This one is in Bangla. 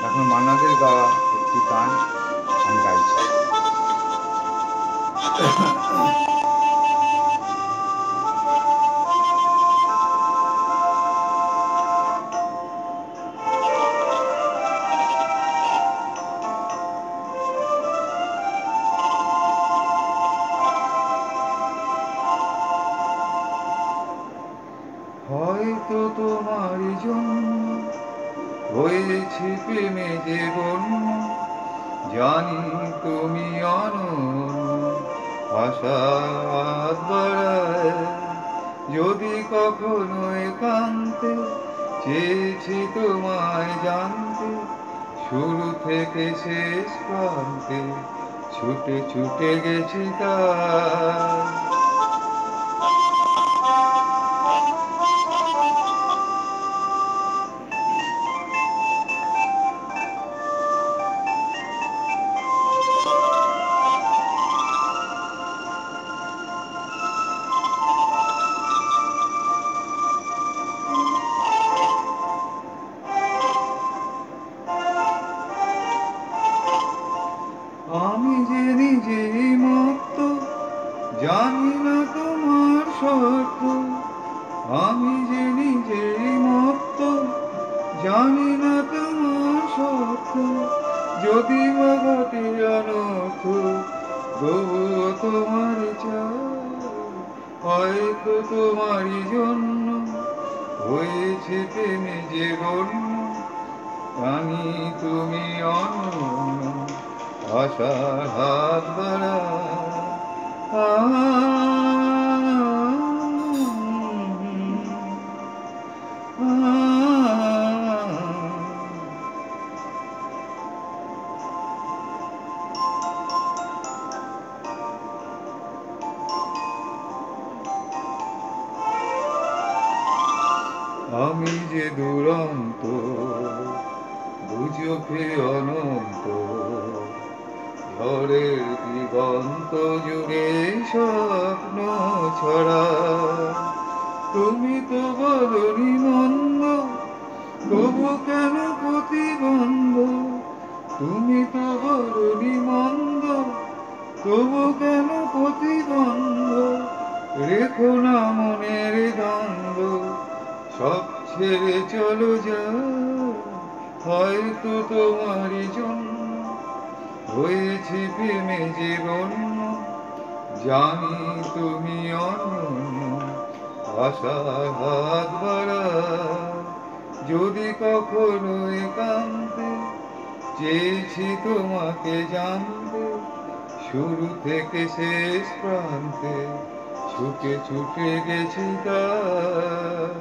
এখন মান্নাদের গাওয়া একটি গান আমি গাইছি। হয়তো তোমার জন্য হয়েছে প্রেমে যে বন্য, জানি তুমি অনন্য আশার বাড়ায়। যদি কখনো একান্তে চেয়েছি তোমায় জানতে, শুরু থেকে শেষ প্রান্তে ছুটে ছুটে গেছি তার। আমি যে নিজেই মত্ত, জানি না তোমার শর্ত। আমি যে নিজেই মত্ত, জানি না তোমার শর্ত। যদি বা ঘটে অনর্থ, তবুও তোমার চাই। হয়তো তোমারই জন্য হয়েছে প্রেমে যে গণ্য, জানি তুমি অনন্য আশার হাত বাড়ায়। আমি যে দুরন্ত, দুচোখে অনন্ত, ঝড়ের দিগন্ত জুড়ে স্বপ্ন ছড়া। তুমি তো বলনি মন্দ, তবু কেন প্রতিবন্ধ। তুমি তো বলনি মন্দ, তবু কেন প্রতিবন্ধ। রেখো না মনের দ্বন্দ্ব, সব ছেড়ে চলো যাও। হয়তো তোমারই জন্য হয়েছে প্রেমে যে বন্য, জানি তুমি অনন্য আশার হাত বাড়ায়। যদি কখনো একান্তে চেয়েছি তোমাকে জানতে, শুরু থেকে শেষ প্রান্তে ছুটে ছুটে গেছি তার।